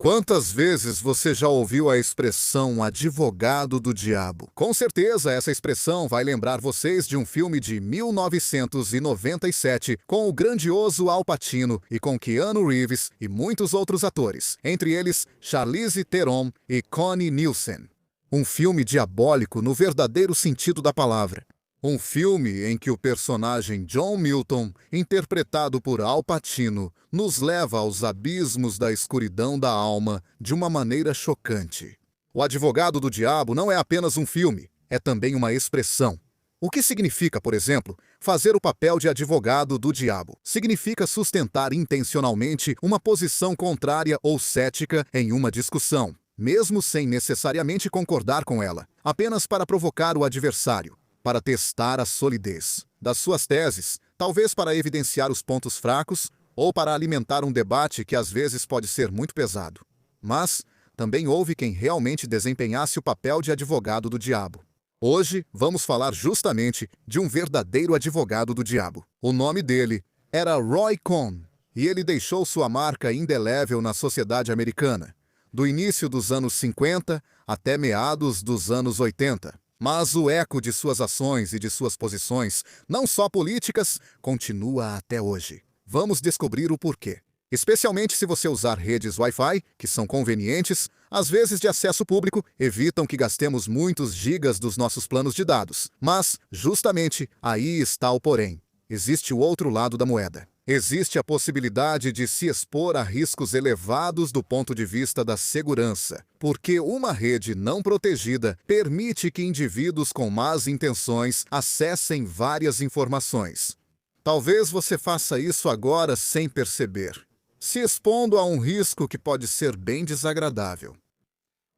Quantas vezes você já ouviu a expressão advogado do diabo? Com certeza essa expressão vai lembrar vocês de um filme de 1997 com o grandioso Al Pacino e com Keanu Reeves e muitos outros atores, entre eles Charlize Theron e Connie Nielsen. Um filme diabólico no verdadeiro sentido da palavra. Um filme em que o personagem John Milton, interpretado por Al Pacino, nos leva aos abismos da escuridão da alma de uma maneira chocante. O Advogado do Diabo não é apenas um filme, é também uma expressão. O que significa, por exemplo, fazer o papel de advogado do diabo? Significa sustentar intencionalmente uma posição contrária ou cética em uma discussão, mesmo sem necessariamente concordar com ela, apenas para provocar o adversário, para testar a solidez das suas teses, talvez para evidenciar os pontos fracos ou para alimentar um debate que às vezes pode ser muito pesado. Mas também houve quem realmente desempenhasse o papel de advogado do diabo. Hoje vamos falar justamente de um verdadeiro advogado do diabo. O nome dele era Roy Cohn e ele deixou sua marca indelével na sociedade americana, do início dos anos 50 até meados dos anos 80. Mas o eco de suas ações e de suas posições, não só políticas, continua até hoje. Vamos descobrir o porquê. Especialmente se você usar redes Wi-Fi, que são convenientes, às vezes de acesso público, evitam que gastemos muitos gigas dos nossos planos de dados. Mas, justamente, aí está o porém. Existe o outro lado da moeda. Existe a possibilidade de se expor a riscos elevados do ponto de vista da segurança, porque uma rede não protegida permite que indivíduos com más intenções acessem várias informações. Talvez você faça isso agora sem perceber, se expondo a um risco que pode ser bem desagradável.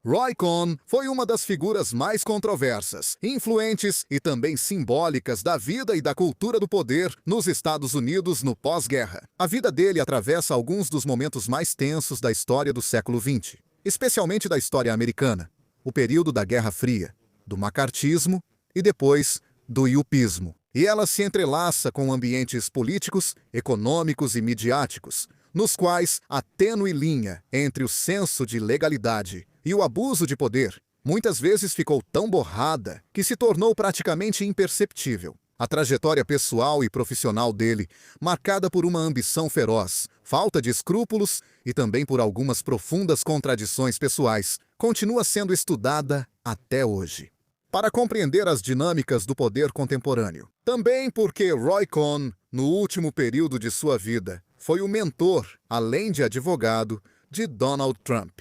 Roy Cohn foi uma das figuras mais controversas, influentes e também simbólicas da vida e da cultura do poder nos Estados Unidos no pós-guerra. A vida dele atravessa alguns dos momentos mais tensos da história do século XX, especialmente da história americana, o período da Guerra Fria, do macartismo e depois do iupismo. E ela se entrelaça com ambientes políticos, econômicos e midiáticos, nos quais a tênue linha entre o senso de legalidade e o abuso de poder muitas vezes ficou tão borrada que se tornou praticamente imperceptível. A trajetória pessoal e profissional dele, marcada por uma ambição feroz, falta de escrúpulos e também por algumas profundas contradições pessoais, continua sendo estudada até hoje. Para compreender as dinâmicas do poder contemporâneo. Também porque Roy Cohn, no último período de sua vida, foi o mentor, além de advogado, de Donald Trump.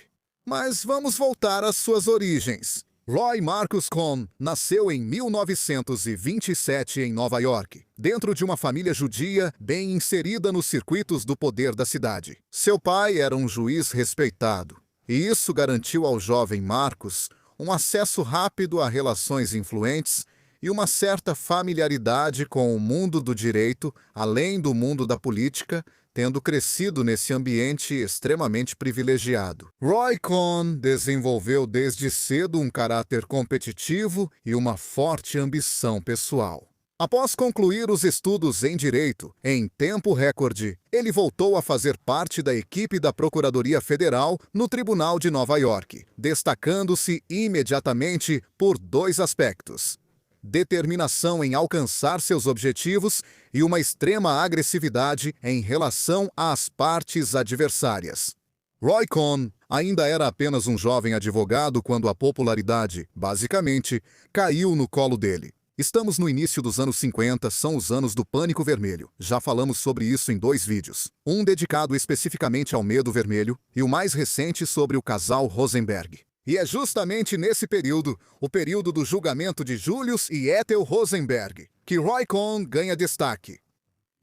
Mas vamos voltar às suas origens. Roy Marcus Cohn nasceu em 1927 em Nova York, dentro de uma família judia bem inserida nos circuitos do poder da cidade. Seu pai era um juiz respeitado, e isso garantiu ao jovem Marcus um acesso rápido a relações influentes e uma certa familiaridade com o mundo do direito, além do mundo da política, tendo crescido nesse ambiente extremamente privilegiado. Roy Cohn desenvolveu desde cedo um caráter competitivo e uma forte ambição pessoal. Após concluir os estudos em Direito, em tempo recorde, ele voltou a fazer parte da equipe da Procuradoria Federal no Tribunal de Nova York, destacando-se imediatamente por dois aspectos: determinação em alcançar seus objetivos e uma extrema agressividade em relação às partes adversárias. Roy Cohn ainda era apenas um jovem advogado quando a popularidade, basicamente, caiu no colo dele. Estamos no início dos anos 50, são os anos do Pânico Vermelho. Já falamos sobre isso em 2 vídeos. Um dedicado especificamente ao medo vermelho e o mais recente sobre o casal Rosenberg. E é justamente nesse período, o período do julgamento de Julius e Ethel Rosenberg, que Roy Cohn ganha destaque.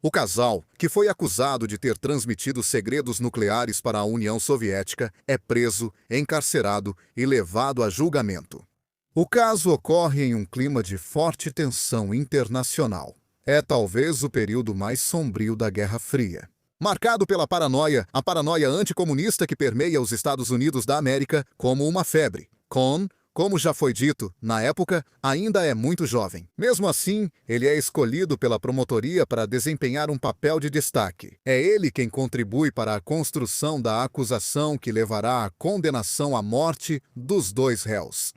O casal, que foi acusado de ter transmitido segredos nucleares para a União Soviética, é preso, encarcerado e levado a julgamento. O caso ocorre em um clima de forte tensão internacional. É talvez o período mais sombrio da Guerra Fria. Marcado pela paranoia, a paranoia anticomunista que permeia os Estados Unidos da América como uma febre. Cohn, Como já foi dito, na época, ainda é muito jovem. Mesmo assim, ele é escolhido pela promotoria para desempenhar um papel de destaque. É ele quem contribui para a construção da acusação que levará à condenação à morte dos dois réus.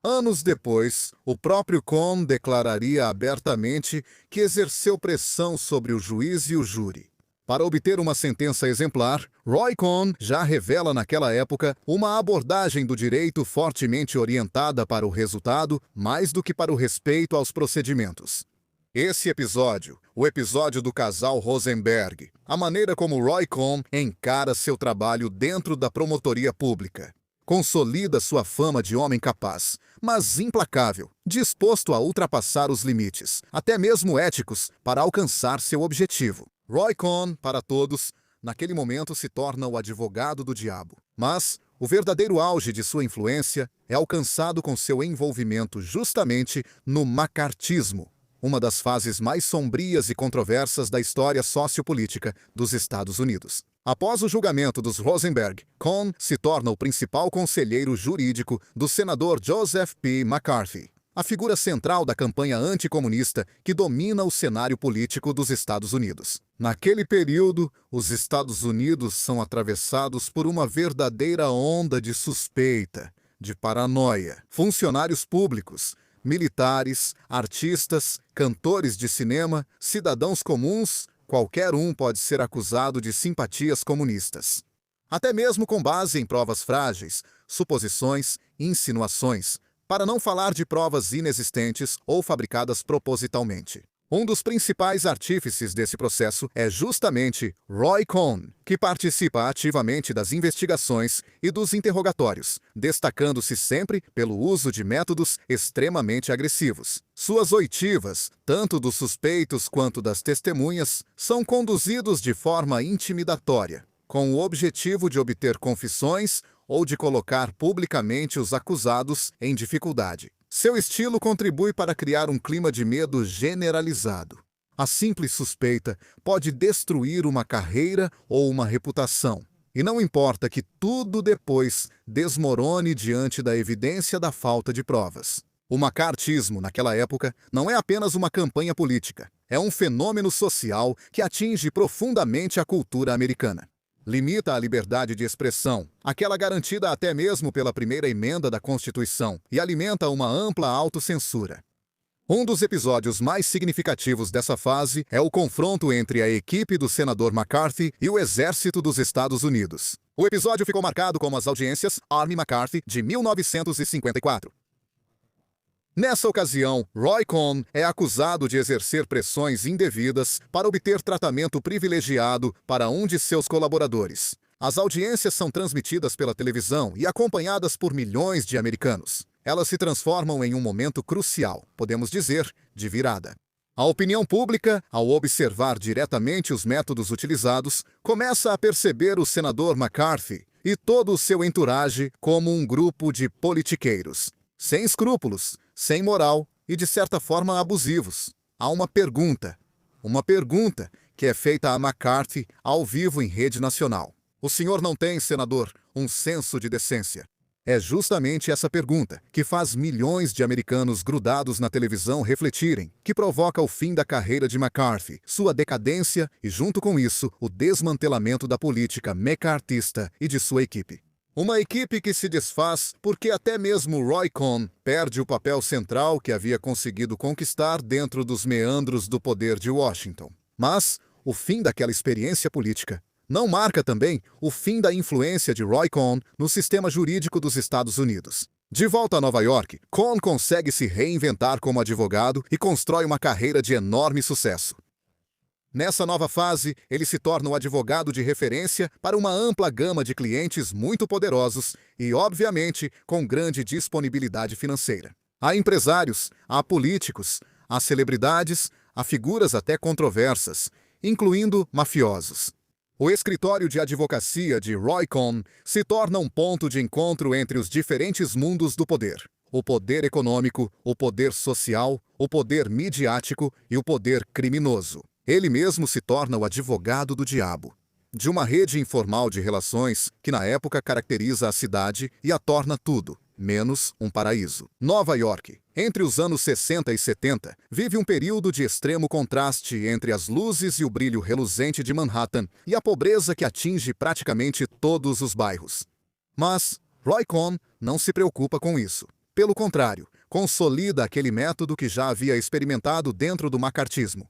Anos depois, o próprio Cohn declararia abertamente que exerceu pressão sobre o juiz e o júri. Para obter uma sentença exemplar, Roy Cohn já revela naquela época uma abordagem do direito fortemente orientada para o resultado, mais do que para o respeito aos procedimentos. Esse episódio, o episódio do casal Rosenberg, a maneira como Roy Cohn encara seu trabalho dentro da promotoria pública, consolida sua fama de homem capaz, mas implacável, disposto a ultrapassar os limites, até mesmo éticos, para alcançar seu objetivo. Roy Cohn, para todos, naquele momento se torna o advogado do diabo. Mas o verdadeiro auge de sua influência é alcançado com seu envolvimento justamente no macartismo, uma das fases mais sombrias e controversas da história sociopolítica dos Estados Unidos. Após o julgamento dos Rosenberg, Cohn se torna o principal conselheiro jurídico do senador Joseph P. McCarthy, a figura central da campanha anticomunista que domina o cenário político dos Estados Unidos. Naquele período, os Estados Unidos são atravessados por uma verdadeira onda de suspeita, de paranoia. Funcionários públicos, militares, artistas, cantores de cinema, cidadãos comuns, qualquer um pode ser acusado de simpatias comunistas. Até mesmo com base em provas frágeis, suposições, insinuações, para não falar de provas inexistentes ou fabricadas propositalmente. Um dos principais artífices desse processo é justamente Roy Cohn, que participa ativamente das investigações e dos interrogatórios, destacando-se sempre pelo uso de métodos extremamente agressivos. Suas oitivas, tanto dos suspeitos quanto das testemunhas, são conduzidos de forma intimidatória, com o objetivo de obter confissões ou de colocar publicamente os acusados em dificuldade. Seu estilo contribui para criar um clima de medo generalizado. A simples suspeita pode destruir uma carreira ou uma reputação, e não importa que tudo depois desmorone diante da evidência da falta de provas. O macartismo, naquela época, não é apenas uma campanha política, é um fenômeno social que atinge profundamente a cultura americana. Limita a liberdade de expressão, aquela garantida até mesmo pela primeira emenda da Constituição, e alimenta uma ampla autocensura. Um dos episódios mais significativos dessa fase é o confronto entre a equipe do senador McCarthy e o exército dos Estados Unidos. O episódio ficou marcado como as audiências Army-McCarthy de 1954. Nessa ocasião, Roy Cohn é acusado de exercer pressões indevidas para obter tratamento privilegiado para um de seus colaboradores. As audiências são transmitidas pela televisão e acompanhadas por milhões de americanos. Elas se transformam em um momento crucial, podemos dizer, de virada. A opinião pública, ao observar diretamente os métodos utilizados, começa a perceber o senador McCarthy e todo o seu entourage como um grupo de politiqueiros, sem escrúpulos, sem moral e, de certa forma, abusivos. Há uma pergunta que é feita a McCarthy ao vivo em rede nacional. O senhor não tem, senador, um senso de decência? É justamente essa pergunta que faz milhões de americanos grudados na televisão refletirem, que provoca o fim da carreira de McCarthy, sua decadência e, junto com isso, o desmantelamento da política McCarthyista e de sua equipe. Uma equipe que se desfaz porque até mesmo Roy Cohn perde o papel central que havia conseguido conquistar dentro dos meandros do poder de Washington. Mas o fim daquela experiência política não marca também o fim da influência de Roy Cohn no sistema jurídico dos Estados Unidos. De volta a Nova York, Cohn consegue se reinventar como advogado e constrói uma carreira de enorme sucesso. Nessa nova fase, ele se torna um advogado de referência para uma ampla gama de clientes muito poderosos e, obviamente, com grande disponibilidade financeira. Há empresários, há políticos, há celebridades, há figuras até controversas, incluindo mafiosos. O escritório de advocacia de Roy Cohn se torna um ponto de encontro entre os diferentes mundos do poder. O poder econômico, o poder social, o poder midiático e o poder criminoso. Ele mesmo se torna o advogado do diabo, de uma rede informal de relações que na época caracteriza a cidade e a torna tudo, menos um paraíso. Nova York, entre os anos 60 e 70, vive um período de extremo contraste entre as luzes e o brilho reluzente de Manhattan e a pobreza que atinge praticamente todos os bairros. Mas Roy Cohn não se preocupa com isso. Pelo contrário, consolida aquele método que já havia experimentado dentro do macartismo.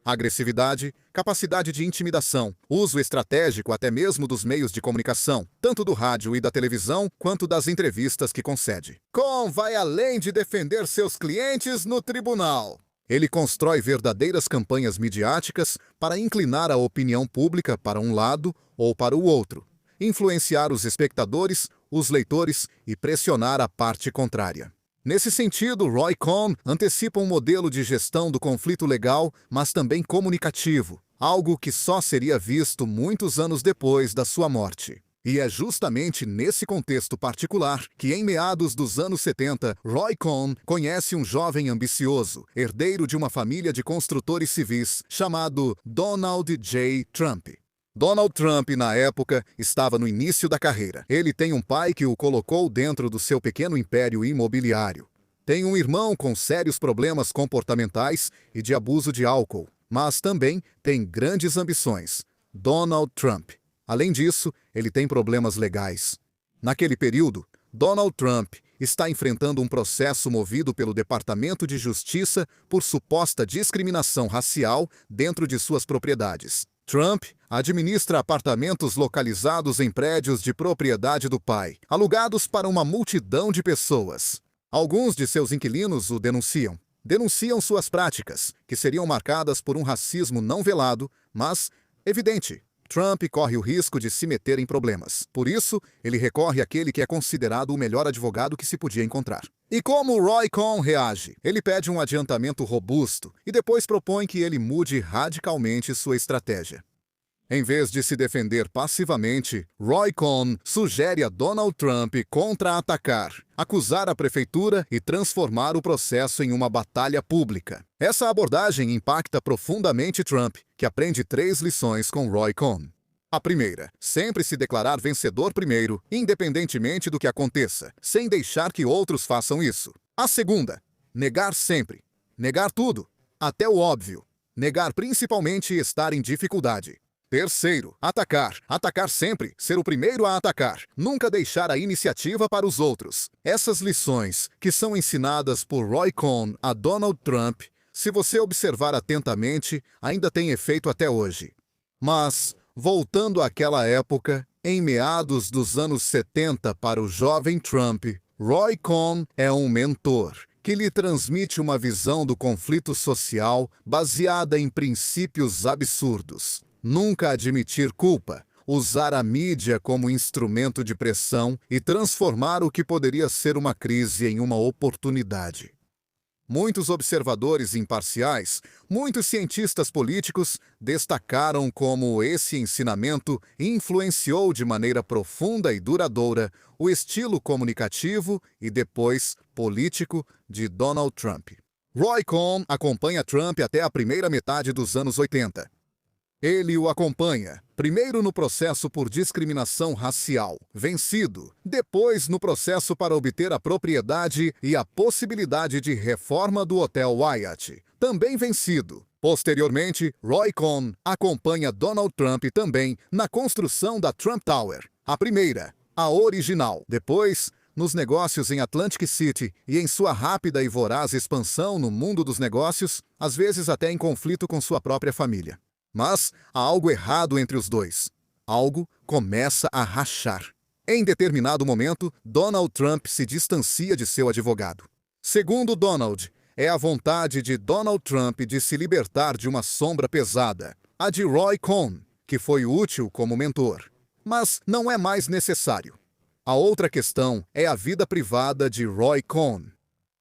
Agressividade, capacidade de intimidação, uso estratégico até mesmo dos meios de comunicação, tanto do rádio e da televisão, quanto das entrevistas que concede. Cohn vai além de defender seus clientes no tribunal. Ele constrói verdadeiras campanhas midiáticas para inclinar a opinião pública para um lado ou para o outro, influenciar os espectadores, os leitores e pressionar a parte contrária. Nesse sentido, Roy Cohn antecipa um modelo de gestão do conflito legal, mas também comunicativo, algo que só seria visto muitos anos depois da sua morte. E é justamente nesse contexto particular que, em meados dos anos 70, Roy Cohn conhece um jovem ambicioso, herdeiro de uma família de construtores civis, chamado Donald J. Trump. Donald Trump, na época, estava no início da carreira. Ele tem um pai que o colocou dentro do seu pequeno império imobiliário. Tem um irmão com sérios problemas comportamentais e de abuso de álcool, mas também tem grandes ambições. Donald Trump. Além disso, ele tem problemas legais. Naquele período, Donald Trump está enfrentando um processo movido pelo Departamento de Justiça por suposta discriminação racial dentro de suas propriedades. Trump administra apartamentos localizados em prédios de propriedade do pai, alugados para uma multidão de pessoas. Alguns de seus inquilinos o denunciam. Denunciam suas práticas, que seriam marcadas por um racismo não velado, mas evidente. Trump corre o risco de se meter em problemas. Por isso, ele recorre àquele que é considerado o melhor advogado que se podia encontrar. E como Roy Cohn reage? Ele pede um adiantamento robusto e depois propõe que ele mude radicalmente sua estratégia. Em vez de se defender passivamente, Roy Cohn sugere a Donald Trump contra-atacar, acusar a prefeitura e transformar o processo em uma batalha pública. Essa abordagem impacta profundamente Trump, que aprende 3 lições com Roy Cohn. A primeira, sempre se declarar vencedor primeiro, independentemente do que aconteça, sem deixar que outros façam isso. A segunda, negar sempre. Negar tudo, até o óbvio. Negar principalmente estar em dificuldade. Terceiro, atacar. Atacar sempre, ser o primeiro a atacar. Nunca deixar a iniciativa para os outros. Essas lições, que são ensinadas por Roy Cohn a Donald Trump, se você observar atentamente, ainda têm efeito até hoje. Mas, voltando àquela época, em meados dos anos 70 para o jovem Trump, Roy Cohn é um mentor que lhe transmite uma visão do conflito social baseada em princípios absurdos. Nunca admitir culpa, usar a mídia como instrumento de pressão e transformar o que poderia ser uma crise em uma oportunidade. Muitos observadores imparciais, muitos cientistas políticos destacaram como esse ensinamento influenciou de maneira profunda e duradoura o estilo comunicativo e depois político de Donald Trump. Roy Cohn acompanha Trump até a primeira metade dos anos 80. Ele o acompanha, primeiro no processo por discriminação racial, vencido, depois no processo para obter a propriedade e a possibilidade de reforma do Hotel Wyatt, também vencido. Posteriormente, Roy Cohn acompanha Donald Trump também na construção da Trump Tower, a primeira, a original. Depois, nos negócios em Atlantic City e em sua rápida e voraz expansão no mundo dos negócios, às vezes até em conflito com sua própria família. Mas há algo errado entre os dois. Algo começa a rachar. Em determinado momento, Donald Trump se distancia de seu advogado. Segundo Donald, é a vontade de Donald Trump de se libertar de uma sombra pesada, a de Roy Cohn, que foi útil como mentor. Mas não é mais necessário. A outra questão é a vida privada de Roy Cohn.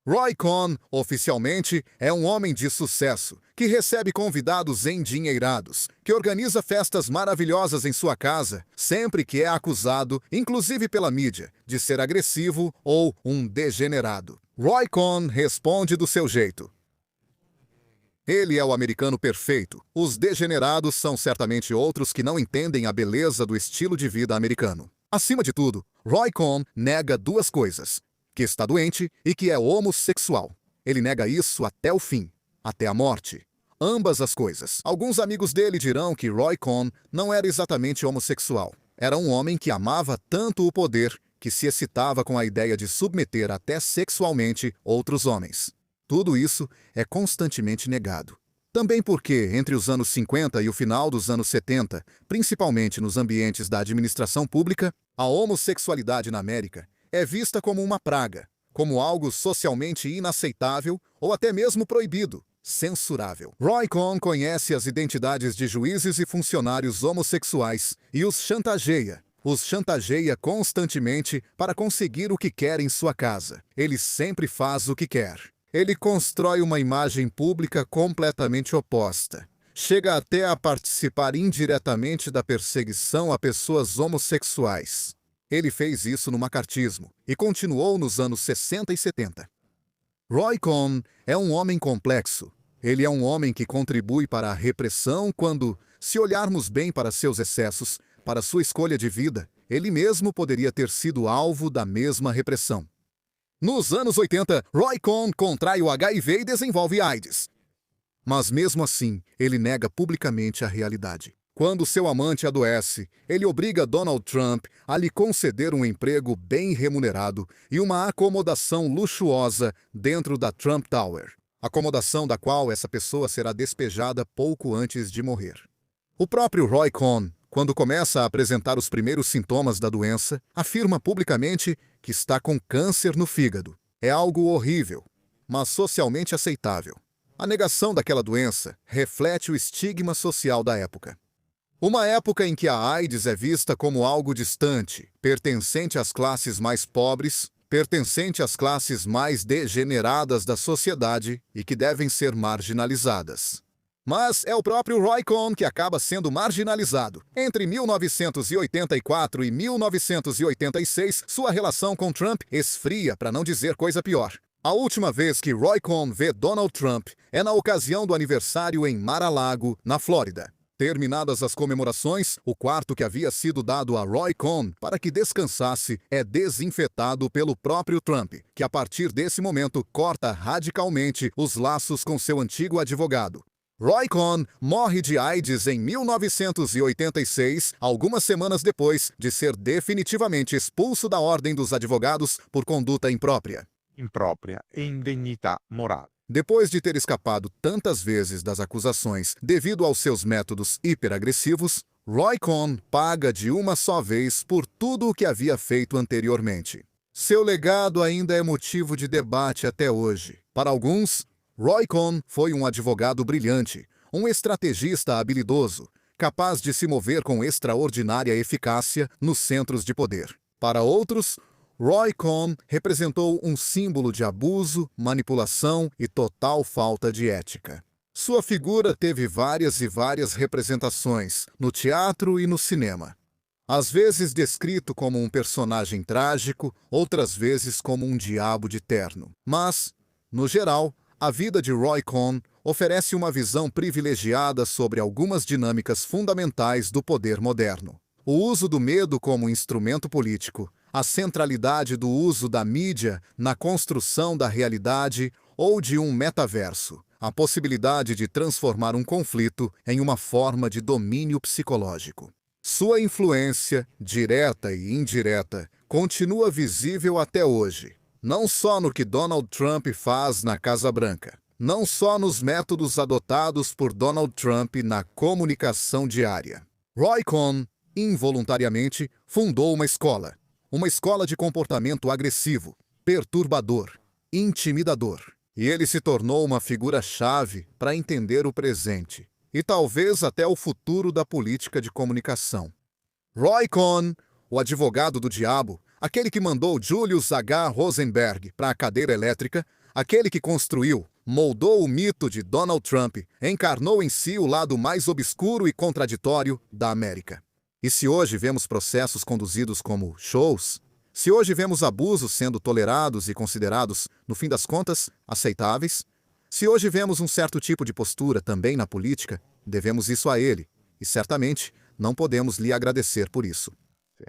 Roy Cohn, oficialmente, é um homem de sucesso, que recebe convidados endinheirados, que organiza festas maravilhosas em sua casa, sempre que é acusado, inclusive pela mídia, de ser agressivo ou um degenerado. Roy Cohn responde do seu jeito. Ele é o americano perfeito. Os degenerados são certamente outros que não entendem a beleza do estilo de vida americano. Acima de tudo, Roy Cohn nega 2 coisas: que está doente e que é homossexual. Ele nega isso até o fim, até a morte. Ambas as coisas. Alguns amigos dele dirão que Roy Cohn não era exatamente homossexual. Era um homem que amava tanto o poder que se excitava com a ideia de submeter até sexualmente outros homens. Tudo isso é constantemente negado. Também porque, entre os anos 50 e o final dos anos 70, principalmente nos ambientes da administração pública, a homossexualidade na América é vista como uma praga, como algo socialmente inaceitável ou até mesmo proibido, censurável. Roy Cohn conhece as identidades de juízes e funcionários homossexuais e os chantageia. Os chantageia constantemente para conseguir o que quer em sua casa. Ele sempre faz o que quer. Ele constrói uma imagem pública completamente oposta. Chega até a participar indiretamente da perseguição a pessoas homossexuais. Ele fez isso no macartismo e continuou nos anos 60 e 70. Roy Cohn é um homem complexo. Ele é um homem que contribui para a repressão quando, se olharmos bem para seus excessos, para sua escolha de vida, ele mesmo poderia ter sido alvo da mesma repressão. Nos anos 80, Roy Cohn contrai o HIV e desenvolve AIDS. Mas mesmo assim, ele nega publicamente a realidade. Quando seu amante adoece, ele obriga Donald Trump a lhe conceder um emprego bem remunerado e uma acomodação luxuosa dentro da Trump Tower, acomodação da qual essa pessoa será despejada pouco antes de morrer. O próprio Roy Cohn, quando começa a apresentar os primeiros sintomas da doença, afirma publicamente que está com câncer no fígado. É algo horrível, mas socialmente aceitável. A negação daquela doença reflete o estigma social da época. Uma época em que a AIDS é vista como algo distante, pertencente às classes mais pobres, pertencente às classes mais degeneradas da sociedade e que devem ser marginalizadas. Mas é o próprio Roy Cohn que acaba sendo marginalizado. Entre 1984 e 1986, sua relação com Trump esfria, para não dizer coisa pior. A última vez que Roy Cohn vê Donald Trump é na ocasião do aniversário em Mar-a-Lago, na Flórida. Terminadas as comemorações, o quarto que havia sido dado a Roy Cohn para que descansasse é desinfetado pelo próprio Trump, que a partir desse momento corta radicalmente os laços com seu antigo advogado. Roy Cohn morre de AIDS em 1986, algumas semanas depois de ser definitivamente expulso da Ordem dos Advogados por conduta imprópria. Imprópria e indegnità morale. Depois de ter escapado tantas vezes das acusações devido aos seus métodos hiperagressivos, Roy Cohn paga de uma só vez por tudo o que havia feito anteriormente. Seu legado ainda é motivo de debate até hoje. Para alguns, Roy Cohn foi um advogado brilhante, um estrategista habilidoso, capaz de se mover com extraordinária eficácia nos centros de poder. Para outros, Roy Cohn representou um símbolo de abuso, manipulação e total falta de ética. Sua figura teve várias e várias representações, no teatro e no cinema. Às vezes descrito como um personagem trágico, outras vezes como um diabo de terno. Mas, no geral, a vida de Roy Cohn oferece uma visão privilegiada sobre algumas dinâmicas fundamentais do poder moderno. O uso do medo como instrumento político, a centralidade do uso da mídia na construção da realidade ou de um metaverso, a possibilidade de transformar um conflito em uma forma de domínio psicológico. Sua influência, direta e indireta, continua visível até hoje, não só no que Donald Trump faz na Casa Branca, não só nos métodos adotados por Donald Trump na comunicação diária. Roy Cohn, involuntariamente, fundou uma escola de comportamento agressivo, perturbador, intimidador. E ele se tornou uma figura-chave para entender o presente e talvez até o futuro da política de comunicação. Roy Cohn, o advogado do diabo, aquele que mandou Julius H. Rosenberg para a cadeira elétrica, aquele que construiu, moldou o mito de Donald Trump, encarnou em si o lado mais obscuro e contraditório da América. E se hoje vemos processos conduzidos como shows, se hoje vemos abusos sendo tolerados e considerados, no fim das contas, aceitáveis, se hoje vemos um certo tipo de postura também na política, devemos isso a ele, e certamente não podemos lhe agradecer por isso. Sì.